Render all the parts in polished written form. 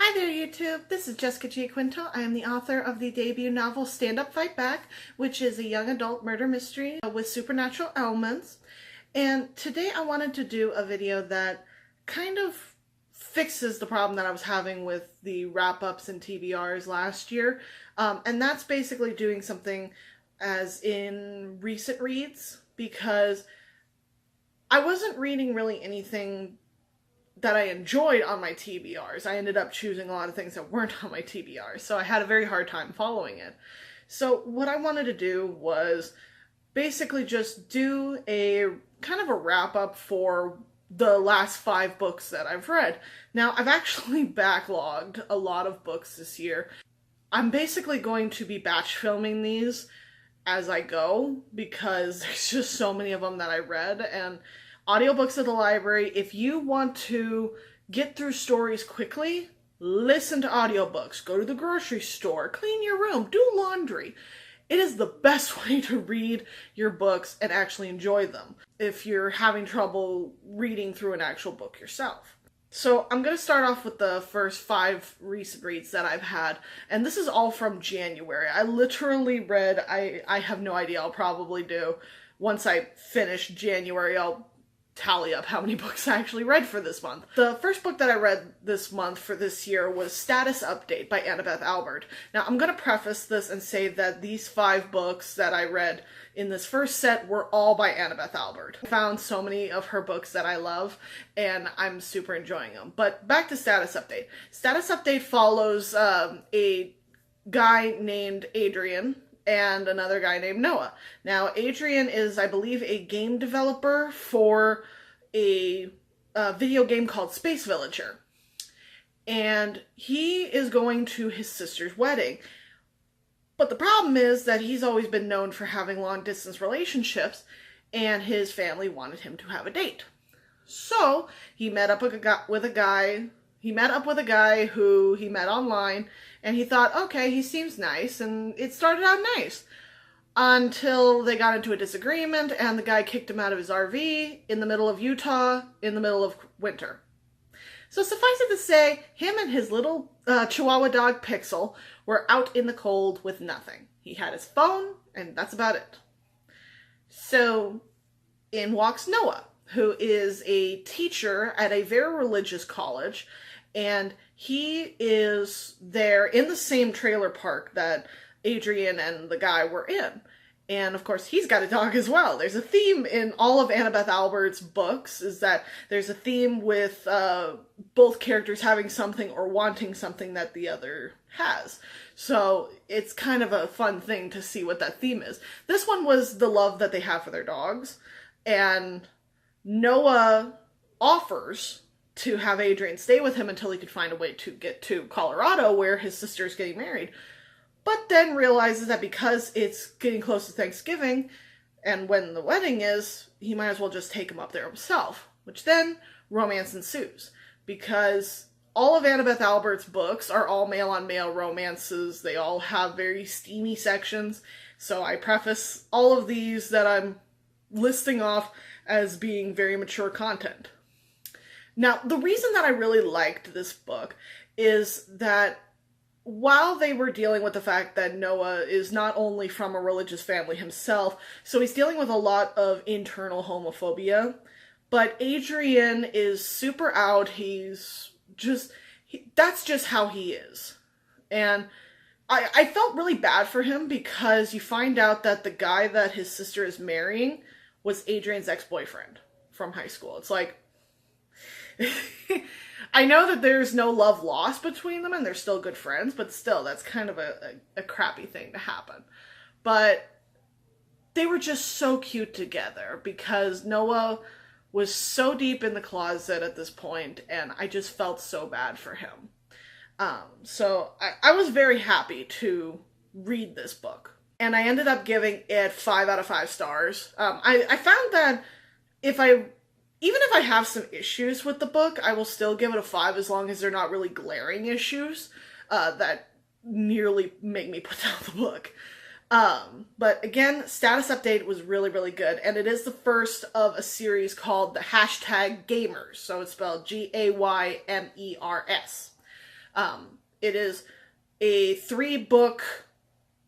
Hi there, YouTube. This is Jessica G. Quinto. I am the author of the debut novel Stand Up, Fight Back, which is a young adult murder mystery with supernatural elements. And today I wanted to do a video that kind of fixes the problem that I was having with the wrap-ups and TBRs last year. And that's basically doing something as in recent reads, because I wasn't reading really anything that I enjoyed on my TBRs. I ended up choosing a lot of things that weren't on my TBRs, so I had a very hard time following it. So what I wanted to do was basically just do a kind of a wrap-up for the last 5 books that I've read. Now, I've actually backlogged a lot of books this year. I'm basically going to be batch filming these as I go, because there's just so many of them that I read, and audiobooks at the library, if you want to get through stories quickly, listen to audiobooks. Go to the grocery store, clean your room, do laundry. It is the best way to read your books and actually enjoy them if you're having trouble reading through an actual book yourself. So I'm going to start off with the first 5 recent reads that I've had, and this is all from January. I literally read, I have no idea, I'll probably do, once I finish January, I'll tally up how many books I actually read for this month. The first book that I read this month for this year was Status Update by Annabeth Albert. Now, I'm going to preface this and say that these 5 books that I read in this first set were all by Annabeth Albert. I found so many of her books that I love, and I'm super enjoying them. But back to Status Update. Status Update follows a guy named Adrian and another guy named Noah. Now, Adrian is, I believe, a game developer for a video game called Space Villager. And he is going to his sister's wedding. But the problem is that he's always been known for having long-distance relationships, and his family wanted him to have a date. So, he met up with a guy who he met online, and he thought, okay, he seems nice, and it started out nice. Until they got into a disagreement, and the guy kicked him out of his RV in the middle of Utah, in the middle of winter. So suffice it to say, him and his little Chihuahua dog Pixel were out in the cold with nothing. He had his phone, and that's about it. So, in walks Noah, who is a teacher at a very religious college, and he is there in the same trailer park that Adrian and the guy were in. And of course, he's got a dog as well. There's a theme in all of Annabeth Albert's books, is that there's a theme with both characters having something or wanting something that the other has. So it's kind of a fun thing to see what that theme is. This one was the love that they have for their dogs. And Noah offers to have Adrian stay with him until he could find a way to get to Colorado, where his sister is getting married. But then realizes that because it's getting close to Thanksgiving, and when the wedding is, he might as well just take him up there himself. Which then, romance ensues. Because all of Annabeth Albert's books are all male-on-male romances. They all have very steamy sections. So I preface all of these that I'm listing off as being very mature content. Now, the reason that I really liked this book is that while they were dealing with the fact that Noah is not only from a religious family himself, so he's dealing with a lot of internal homophobia, but Adrian is super out. That's just how he is. And I felt really bad for him, because you find out that the guy that his sister is marrying was Adrian's ex-boyfriend from high school. It's like, I know that there's no love lost between them and they're still good friends, but still, that's kind of a crappy thing to happen. But they were just so cute together, because Noah was so deep in the closet at this point, and I just felt so bad for him. So I was very happy to read this book. And I ended up giving it 5 out of 5 stars. I found that even if I have some issues with the book, I will still give it a 5, as long as they're not really glaring issues that nearly make me put down the book. But again, Status Update was really, really good, and it is the first of a series called the Hashtag Gamers, so it's spelled Gaymers. It is a 3-book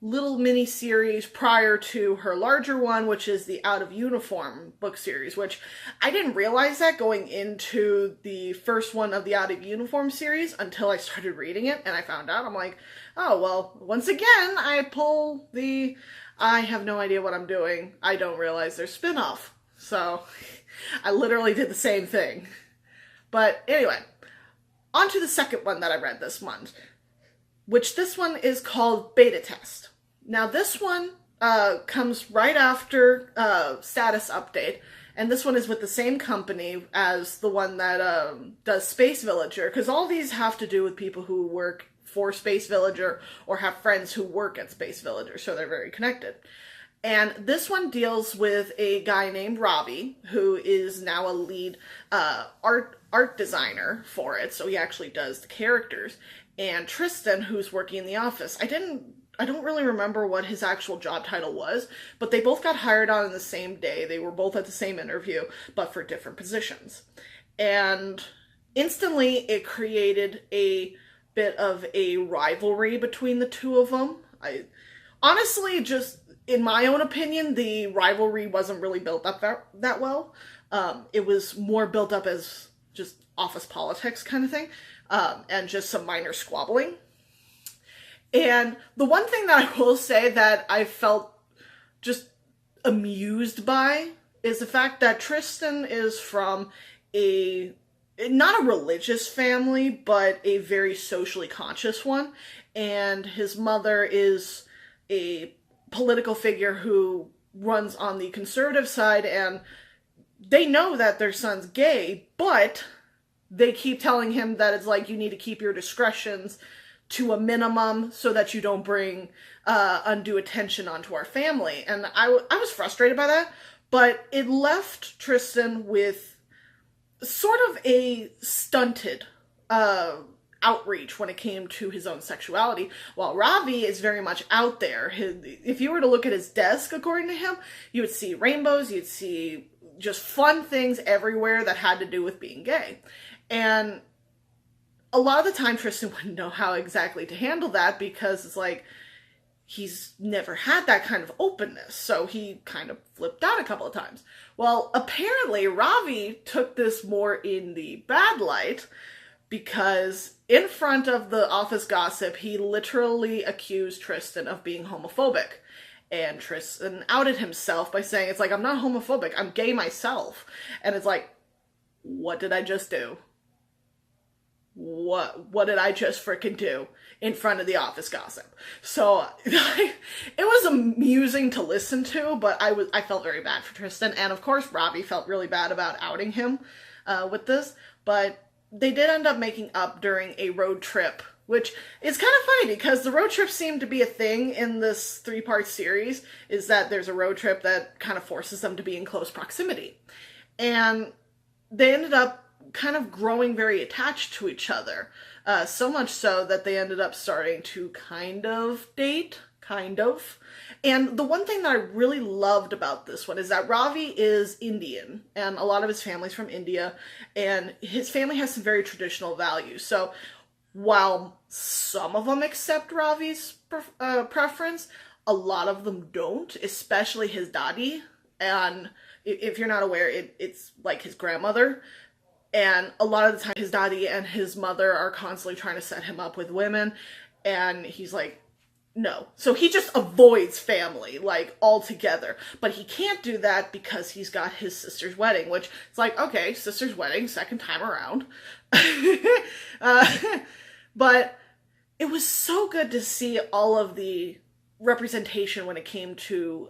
little mini series prior to her larger one, which is the Out of Uniform book series, which I didn't realize that going into the first one of the Out of Uniform series until I started reading it, and I found out. I'm like, oh, well, once again, I pull the, I have no idea what I'm doing. I don't realize there's spin-off. So I literally did the same thing. But anyway, on to the second one that I read this month, which this one is called Beta Test. Now this one comes right after Status Update, and this one is with the same company as the one that does Space Villager, because all these have to do with people who work for Space Villager or have friends who work at Space Villager, so they're very connected. And this one deals with a guy named Ravi, who is now a lead art designer for it, so he actually does the characters, and Tristan, who's working in the office. I don't really remember what his actual job title was, but they both got hired on the same day. They were both at the same interview, but for different positions. And instantly it created a bit of a rivalry between the two of them. Honestly, just in my own opinion, the rivalry wasn't really built up that well. It was more built up as just office politics kind of thing, and just some minor squabbling. And the one thing that I will say that I felt just amused by is the fact that Tristan is from not a religious family, but a very socially conscious one. And his mother is a political figure who runs on the conservative side, and they know that their son's gay, but they keep telling him that it's like, you need to keep your discretions to a minimum so that you don't bring undue attention onto our family. And I was frustrated by that, but it left Tristan with sort of a stunted outreach when it came to his own sexuality, while Ravi is very much out there. If you were to look at his desk, according to him, you would see rainbows, you'd see just fun things everywhere that had to do with being gay. And a lot of the time Tristan wouldn't know how exactly to handle that, because it's like, he's never had that kind of openness, so he kind of flipped out a couple of times. Well, apparently Ravi took this more in the bad light, because in front of the office gossip, he literally accused Tristan of being homophobic. And Tristan outed himself by saying, it's like, I'm not homophobic, I'm gay myself. And it's like, what did I just do? What did I just frickin' do in front of the office gossip? So it was amusing to listen to, but I felt very bad for Tristan, and of course Ravi felt really bad about outing him with this, but they did end up making up during a road trip, which is kind of funny because the road trip seemed to be a thing in this 3-part series, is that there's a road trip that kind of forces them to be in close proximity. And they ended up kind of growing very attached to each other, so much so that they ended up starting to kind of date, And the one thing that I really loved about this one is that Ravi is Indian, and a lot of his family's from India, and his family has some very traditional values. So while some of them accept Ravi's preference, a lot of them don't, especially his daddy. And if you're not aware, it's like his grandmother. And a lot of the time, his daddy and his mother are constantly trying to set him up with women, and he's like, no. So he just avoids family, like, altogether. But he can't do that because he's got his sister's wedding, which it's like, okay, sister's wedding, second time around. But it was so good to see all of the representation when it came to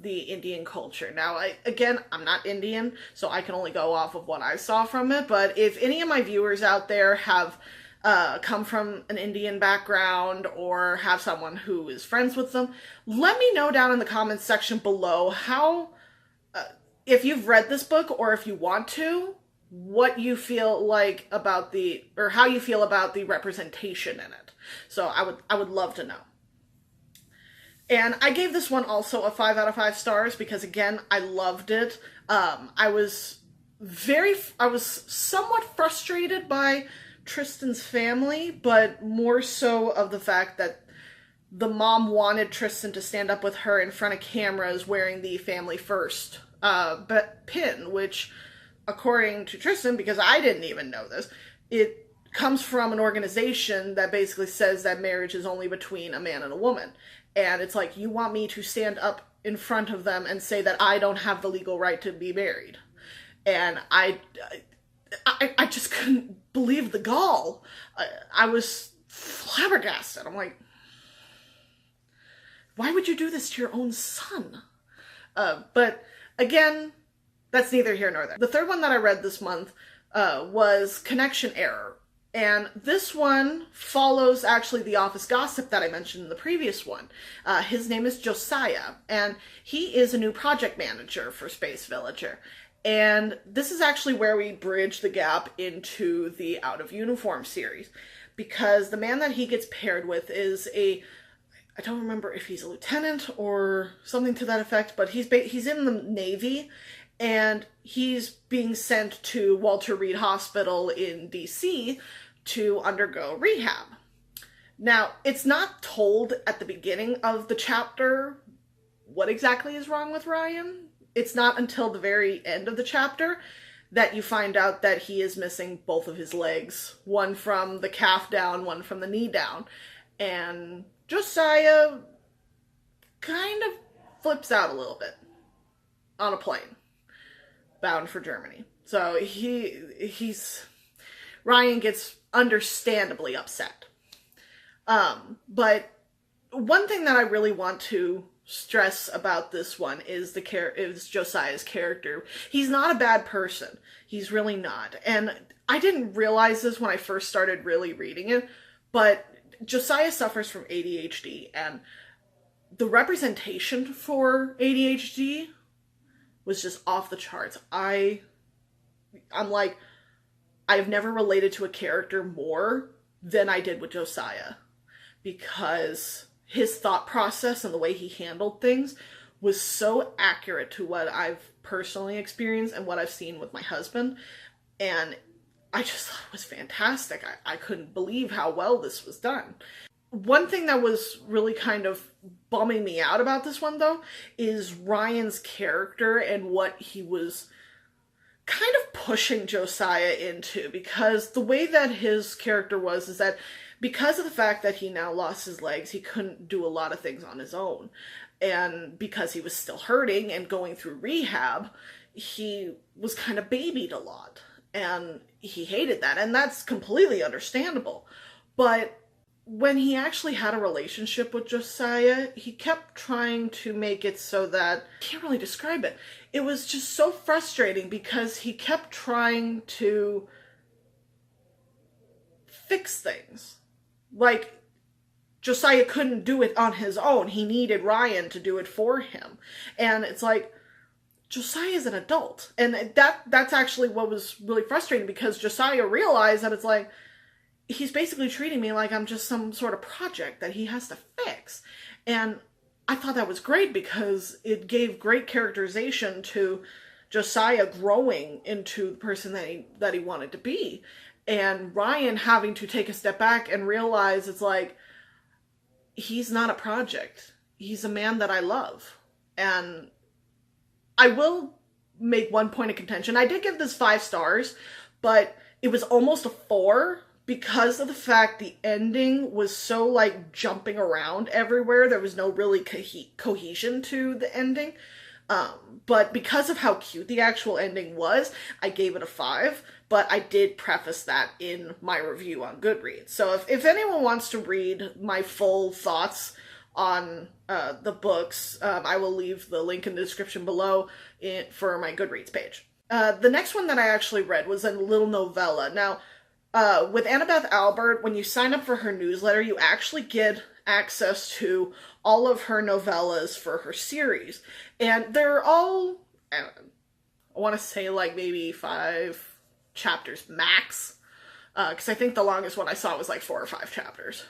the Indian culture. Now, I'm not Indian, so I can only go off of what I saw from it, but if any of my viewers out there have come from an Indian background or have someone who is friends with them, let me know down in the comments section below how, if you've read this book or if you want to, what you feel like about how you feel about the representation in it. So I would love to know. And I gave this one also a 5 out of 5 stars because, again, I loved it. I was somewhat frustrated by Tristan's family, but more so of the fact that the mom wanted Tristan to stand up with her in front of cameras wearing the family first pin, which, according to Tristan, because I didn't even know this, it comes from an organization that basically says that marriage is only between a man and a woman. And it's like, you want me to stand up in front of them and say that I don't have the legal right to be married. And I just couldn't believe the gall. I was flabbergasted. I'm like, why would you do this to your own son? But again, that's neither here nor there. The third one that I read this month was Connection Error. And this one follows actually the office gossip that I mentioned in the previous one. His name is Josiah, and he is a new project manager for Space Villager. And this is actually where we bridge the gap into the Out of Uniform series, because the man that he gets paired with is I don't remember if he's a lieutenant or something to that effect, but he's in the Navy, and he's being sent to Walter Reed Hospital in DC to undergo rehab. Now, it's not told at the beginning of the chapter what exactly is wrong with Ryan. It's not until the very end of the chapter that you find out that he is missing both of his legs. One from the calf down, one from the knee down. And Josiah kind of flips out a little bit on a plane bound for Germany. So Ryan gets understandably upset. But one thing that I really want to stress about this one is Josiah's character. He's not a bad person. He's really not. And I didn't realize this when I first started really reading it, but Josiah suffers from ADHD, and the representation for ADHD was just off the charts. I'm like, I've never related to a character more than I did with Josiah, because his thought process and the way he handled things was so accurate to what I've personally experienced and what I've seen with my husband. And I just thought it was fantastic. I couldn't believe how well this was done. One thing that was really kind of bumming me out about this one, though, is Ryan's character and what he was kind of pushing Josiah into, because the way that his character was is that because of the fact that he now lost his legs, he couldn't do a lot of things on his own. And because he was still hurting and going through rehab, he was kind of babied a lot. And he hated that. And that's completely understandable. But when he actually had a relationship with Josiah, he kept trying to make it so that, I can't really describe it. It was just so frustrating because he kept trying to fix things. Like, Josiah couldn't do it on his own. He needed Ryan to do it for him. And it's like, Josiah is an adult. And that's actually what was really frustrating, because Josiah realized that it's like, he's basically treating me like I'm just some sort of project that he has to fix. And I thought that was great, because it gave great characterization to Josiah growing into the person that he wanted to be. And Ryan having to take a step back and realize it's like, he's not a project. He's a man that I love. And I will make one point of contention. I did give this 5 stars, but it was almost a 4 because of the fact the ending was so, like, jumping around everywhere. There was no really cohesion to the ending. But because of how cute the actual ending was, I gave it a 5. But I did preface that in my review on Goodreads. So if anyone wants to read my full thoughts on the books, I will leave the link in the description below for my Goodreads page. The next one that I actually read was a little novella. Now, with Annabeth Albert, when you sign up for her newsletter, you actually get access to all of her novellas for her series. And they're all, I want to say like maybe 5 chapters max. Because I think the longest one I saw was like 4 or 5 chapters.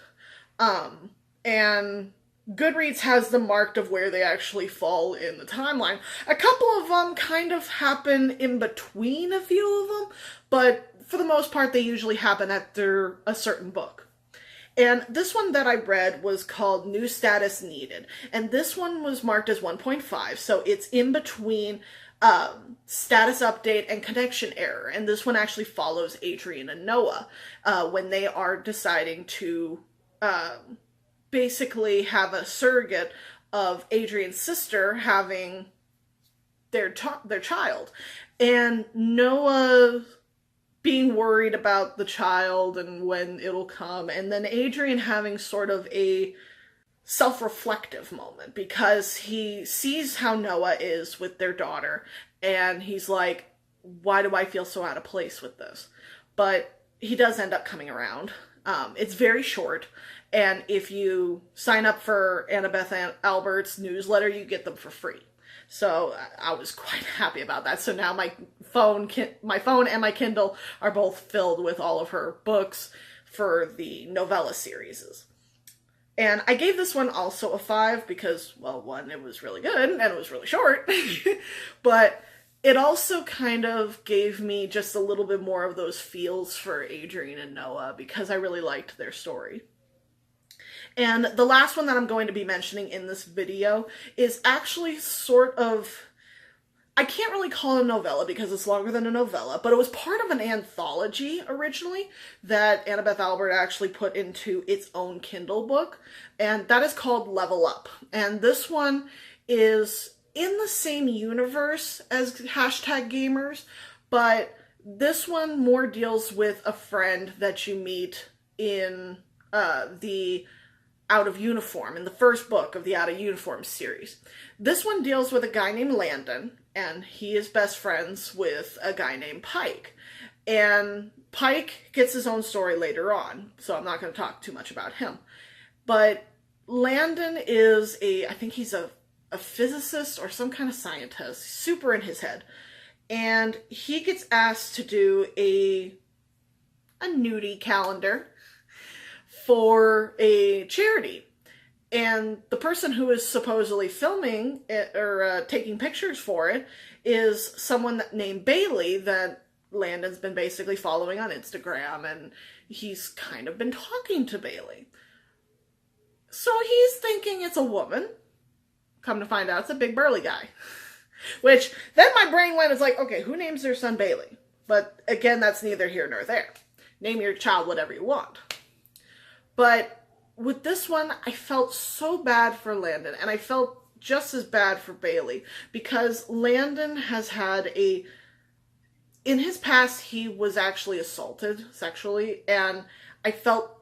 And Goodreads has them marked of where they actually fall in the timeline. A couple of them kind of happen in between a few of them, but for the most part, they usually happen after a certain book. And this one that I read was called New Status Needed. And this one was marked as 1.5, so it's in between status update and connection error. And this one actually follows Adrien and Noah when they are deciding to basically have a surrogate of Adrien's sister having their child. And Noah being worried about the child and when it'll come, and then Adrien having sort of a self-reflective moment because he sees how Noah is with their daughter, and he's like, why do I feel so out of place with this? But he does end up coming around. It's very short, and if you sign up for Annabeth Albert's newsletter, you get them for free. So I was quite happy about that. So now my phone and my Kindle are both filled with all of her books for the novella series. And I gave this one also a 5 because, well, one, it was really good and it was really short. But it also kind of gave me just a little bit more of those feels for Adrien and Noah because I really liked their story. And the last one that I'm going to be mentioning in this video is actually sort of, I can't really call it a novella because it's longer than a novella, but it was part of an anthology originally that Annabeth Albert actually put into its own Kindle book, and that is called Level Up. And this one is in the same universe as #gamers, but this one more deals with a friend that you meet in the Out of Uniform, in the first book of the Out of Uniform series. This one deals with a guy named Landon, and he is best friends with a guy named Pike. And Pike gets his own story later on, so I'm not going to talk too much about him. But Landon is I think he's a physicist or some kind of scientist, super in his head. And he gets asked to do a nudie calendar for a charity. And the person who is supposedly filming it, or taking pictures for it, is someone named Bailey that Landon's been basically following on Instagram, and he's kind of been talking to Bailey. So he's thinking it's a woman. Come to find out it's a big burly guy. Which, then my brain went, it's like, okay, who names their son Bailey? But again, that's neither here nor there. Name your child whatever you want. But with this one, I felt so bad for Landon, and I felt just as bad for Bailey, because Landon has had in his past, he was actually assaulted sexually, and I felt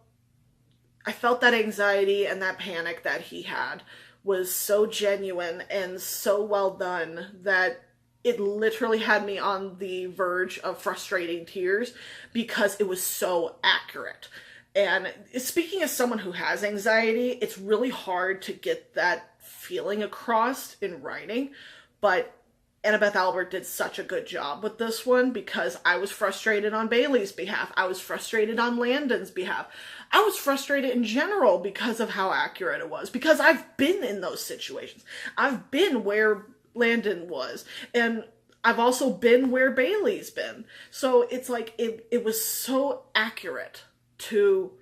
that anxiety and that panic that he had was so genuine and so well done that it literally had me on the verge of frustrating tears because it was so accurate. And speaking as someone who has anxiety, it's really hard to get that feeling across in writing, but Annabeth Albert did such a good job with this one because I was frustrated on Bailey's behalf. I was frustrated on Landon's behalf. I was frustrated in general because of how accurate it was, because I've been in those situations. I've been where Landon was, and I've also been where Bailey's been. So it's like, it was so accurate to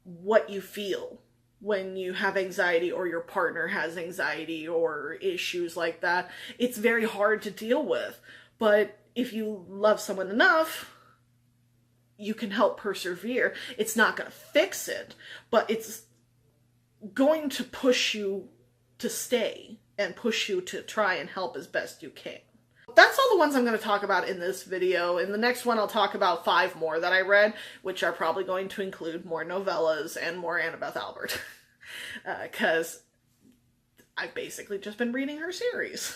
what you feel when you have anxiety or your partner has anxiety or issues like that. It's very hard to deal with, but if you love someone enough, you can help persevere. It's not going to fix it, but it's going to push you to stay and push you to try and help as best you can. That's all the ones I'm going to talk about in this video. In the next one, I'll talk about 5 more that I read, which are probably going to include more novellas and more Annabeth Albert. Because I've basically just been reading her series.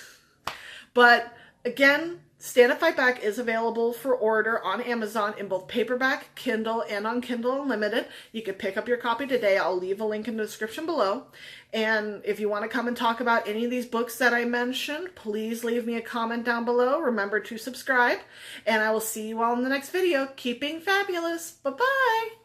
But again, Stand Up Fight Back is available for order on Amazon in both paperback, Kindle, and on Kindle Unlimited. You can pick up your copy today. I'll leave a link in the description below. And if you want to come and talk about any of these books that I mentioned, please leave me a comment down below. Remember to subscribe. And I will see you all in the next video. Keep being fabulous. Bye-bye.